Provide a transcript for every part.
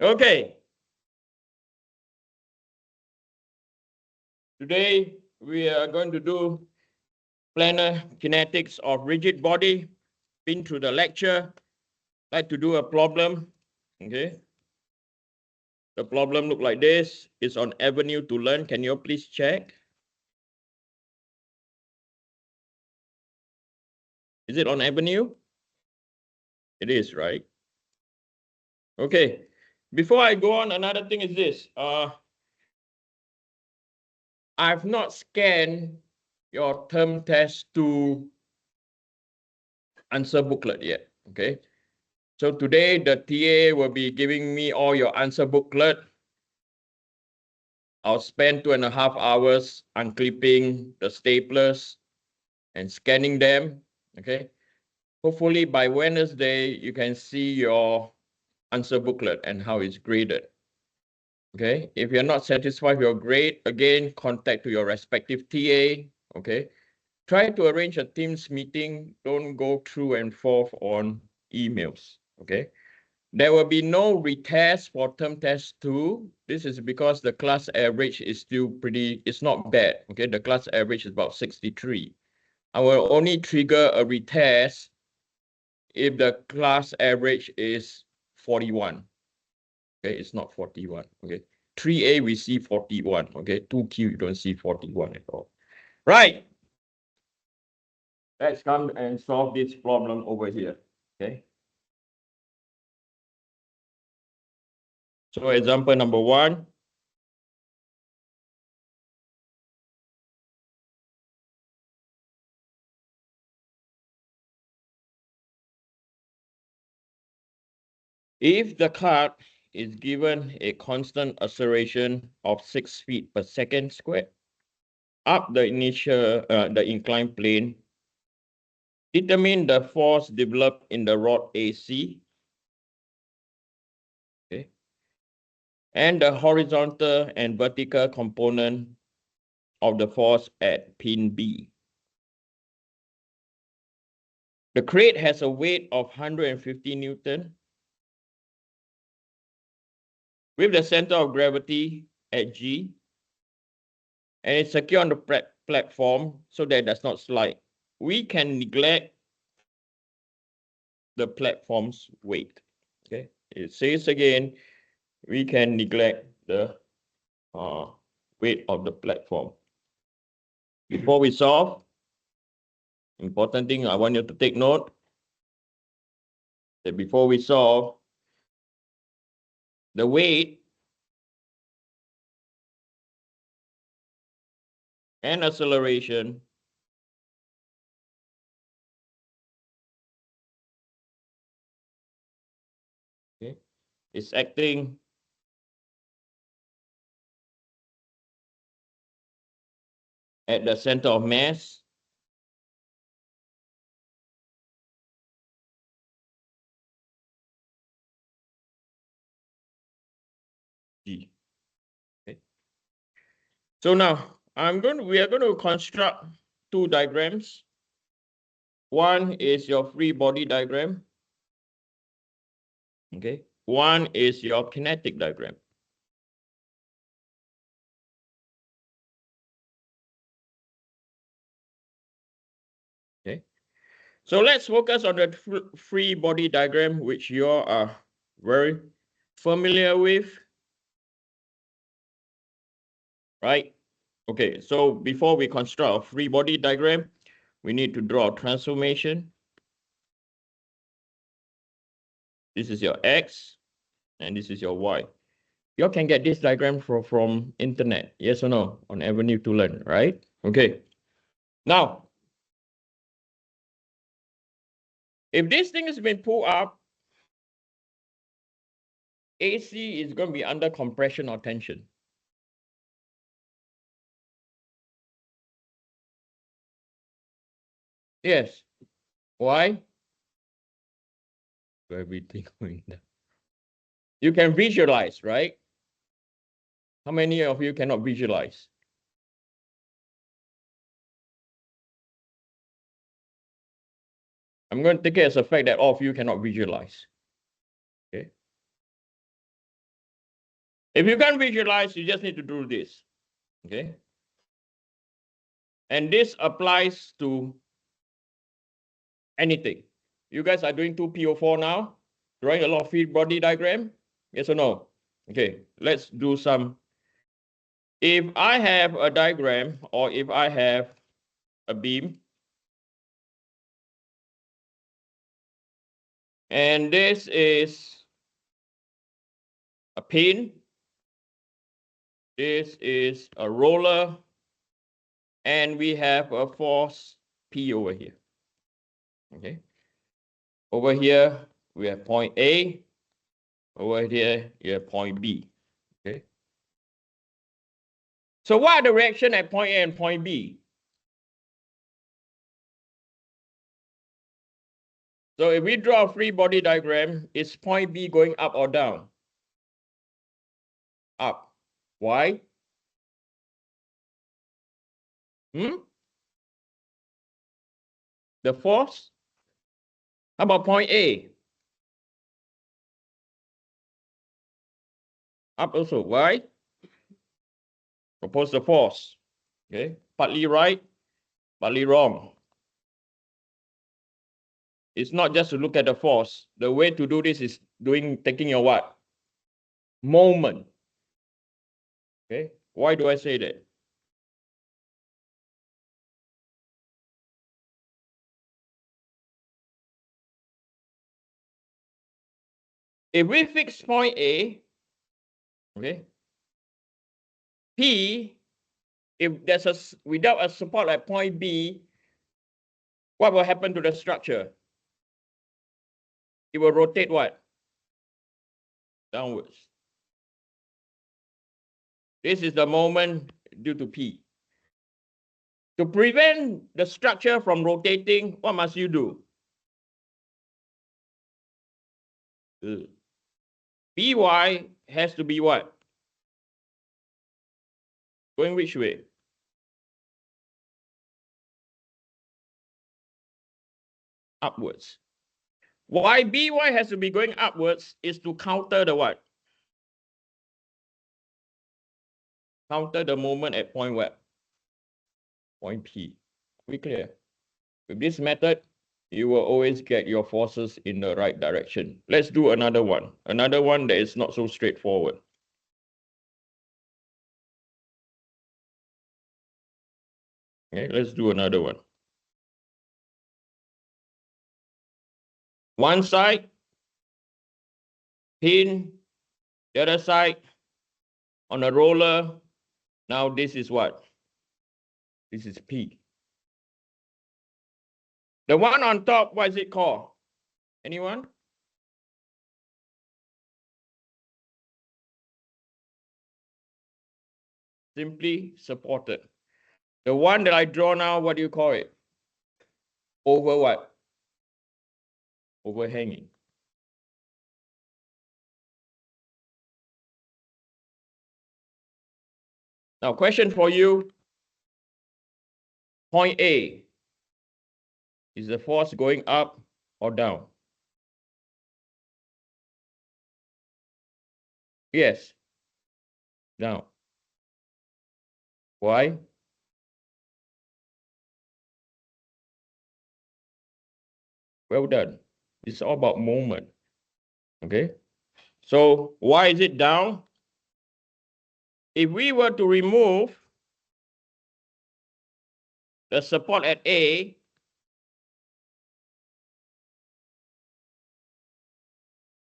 Okay. Today, we are going to do planar kinetics of rigid body. Been through the lecture. Like to do a problem. Okay. The problem look like this. It's on Avenue to Learn. Can you please check? Is it on Avenue? It is, right? Okay. Before I go on, another thing is this. I've not scanned your term test 2 answer booklet yet. Okay. So today the TA will be giving me all your answer booklet. I'll spend 2.5 hours unclipping the staplers and scanning them. Okay. Hopefully by Wednesday, you can see your answer booklet and how it's graded. Okay. If you're not satisfied with your grade, again, contact to your respective TA. Okay. Try to arrange a Teams meeting. Don't go through and forth on emails. Okay. There will be no retest for term test 2. This is because the class average is still it's not bad. Okay, the class average is about 63. I will only trigger a retest if the class average is 41. Okay, it's not 41. Okay, 3A we see 41. Okay, 2Q you don't see 41 at all. Right. Let's come and solve this problem over here. Okay. So example number 1. If the card is given a constant acceleration of 6 feet per second squared up the inclined plane, determine the force developed in the rod AC, okay, and the horizontal and vertical component of the force at pin B. The crate has a weight of 150 Newton with the center of gravity at G, and it's secure on the platform so that it does not slide. We can neglect the platform's weight. Okay, it says again, we can neglect the weight of the platform. Before we solve, important thing I want you to take note that before we solve, the weight and acceleration okay, is acting at the center of mass G. Okay. So now we are going to construct 2 diagrams. One is your free body diagram. Okay. One is your kinetic diagram. Okay. So let's focus on the free body diagram, which you are very familiar with, right? Okay, so before we construct a free body diagram, we need to draw a transformation. This is your X, and this is your Y. You can get this diagram from internet, yes or no, on Avenue to Learn, right? Okay. Now, if this thing has been pulled up, AC is going to be under compression or tension. Yes. Why? Everything going down. You can visualize, right? How many of you cannot visualize? I'm going to take it as a fact that all of you cannot visualize. Okay. If you can't visualize, you just need to do this. Okay. And this applies to anything. You guys are doing 2P04 now, drawing a lot of free body diagram. Yes or no? Okay, let's do some. If I have a diagram or if I have a beam, and this is a pin, this is a roller, and we have a force P over here. Okay. Over here, we have point A. Over here, you have point B. Okay. So what are the reaction at point A and point B? So if we draw a free body diagram, is point B going up or down? Up. Why? The force? How about point A? Up also. Why? Oppose the force. Okay. Partly right, partly wrong. It's not just to look at the force. The way to do this is taking your what? Moment. Okay. Why do I say that? If we fix point A, okay, P, if there's without a support at point B, what will happen to the structure? It will rotate what? Downwards. This is the moment due to P. To prevent the structure from rotating, what must you do? By has to be what? Going which way? Upwards. Why By has to be going upwards is to counter the what? Counter the moment at point what? Point P. We clear? With this method, you will always get your forces in the right direction. Let's do another one. Another one that is not so straightforward. Okay, let's do another one. One side, pin, the other side, on a roller. Now this is what? This is P. The one on top, what is it called? Anyone? Simply supported. The one that I draw now, what do you call it? Over what? Overhanging. Now, question for you. Point A. Is the force going up or down? Yes. Down. Why? Well done. It's all about moment. Okay. So why is it down? If we were to remove the support at A,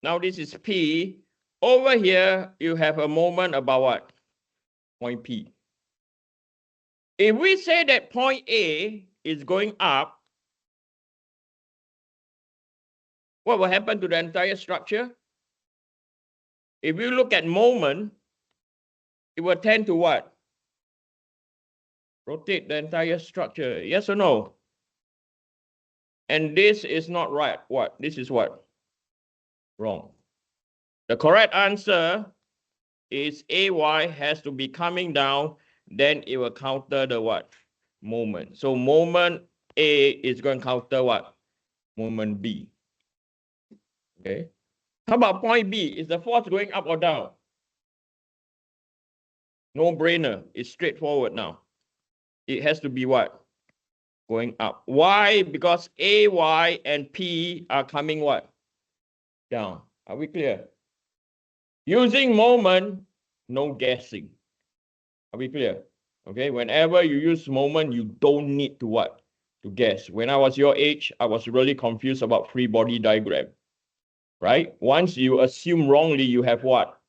now this is P. Over here, you have a moment about what? Point P. If we say that point A is going up, what will happen to the entire structure? If you look at moment, it will tend to what? Rotate the entire structure. Yes or no? And this is not right. What? This is what? Wrong. The correct answer is AY has to be coming down, then it will counter the what? Moment. So moment A is going to counter what? Moment B. Okay. How about point B? Is the force going up or down? No brainer. It's straightforward now. It has to be what? Going up. Why? Because A, Y, and P are coming what? Down. Are we clear? Using moment, no guessing. Are we clear? Okay, whenever you use moment, you don't need to what? To guess. When I was your age, I was really confused about free body diagram, right? Once you assume wrongly, you have what?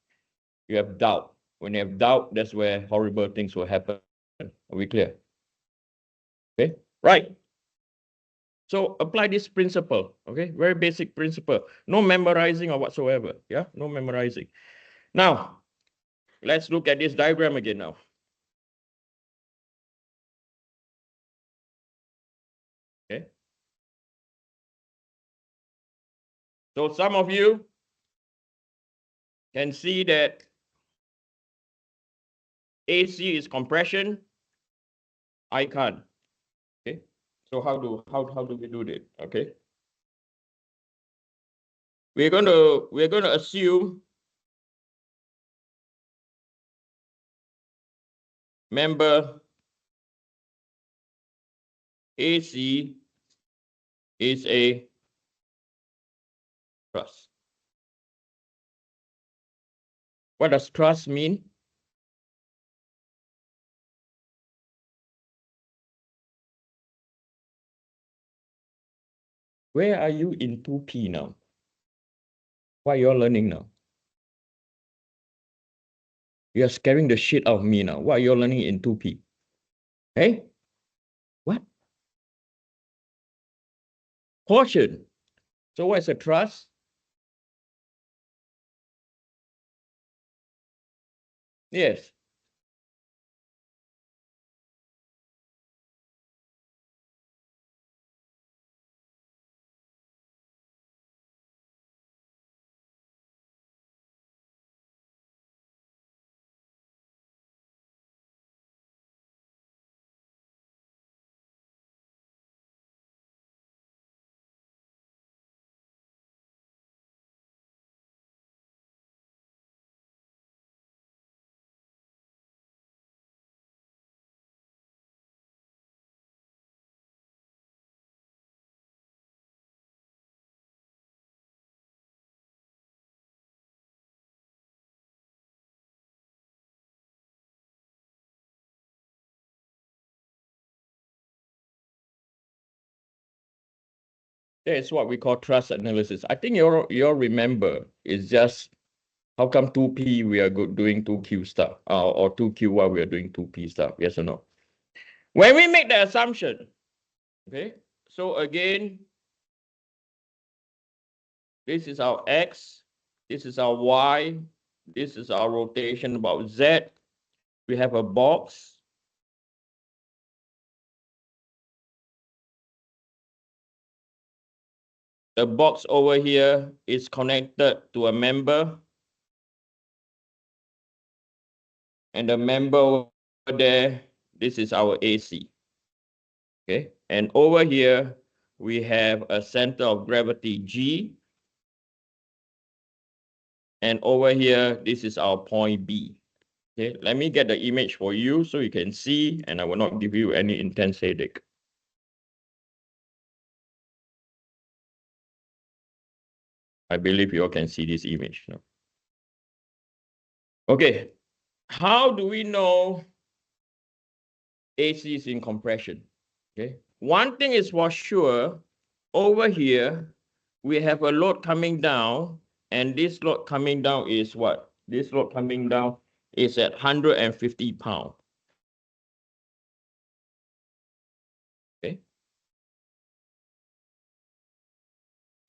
You have doubt. When you have doubt, that's where horrible things will happen. Are we clear? Okay, right. So apply this principle, okay? Very basic principle. No memorizing or whatsoever, yeah? No memorizing. Now, let's look at this diagram again now. Okay. So some of you can see that AC is compression. I can't. Okay. So how do we do that? Okay. We're gonna assume member AC is a truss. What does truss mean? Where are you in 2P now? What you're learning now? You're scaring the shit out of me now. What you're learning in 2P? Hey? What? Portion. So what's a truss? Yes. That's what we call truss analysis. I think you'll remember. It's just how come 2P we are doing 2Q stuff, or 2Q while we are doing 2P stuff? Yes or no? When we make the assumption, okay. So again, this is our X, this is our Y, this is our rotation about Z. We have a box. The box over here is connected to a member. And the member over there, this is our AC. Okay. And over here, we have a center of gravity G. And over here, this is our point B. Okay, let me get the image for you so you can see, and I will not give you any intense headache. I believe you all can see this image now. Okay, how do we know AC is in compression? Okay, one thing is for sure, over here, we have a load coming down, and this load coming down is what? This load coming down is at 150 pounds. Okay.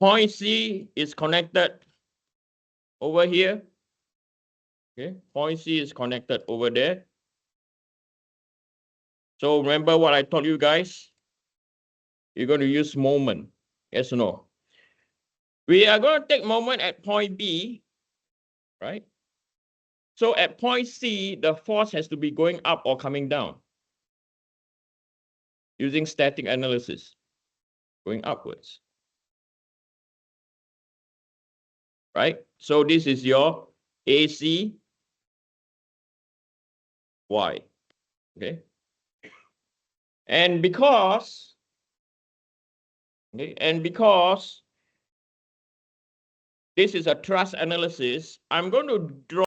Point C is connected over here. Okay, point C is connected over there. So remember what I told you guys? You're going to use moment. Yes or no? We are going to take moment at point B, right? So at point C, the force has to be going up or coming down using static analysis, going upwards, right? So this is your AC. Y. Okay. And because this is a trust analysis, I'm going to draw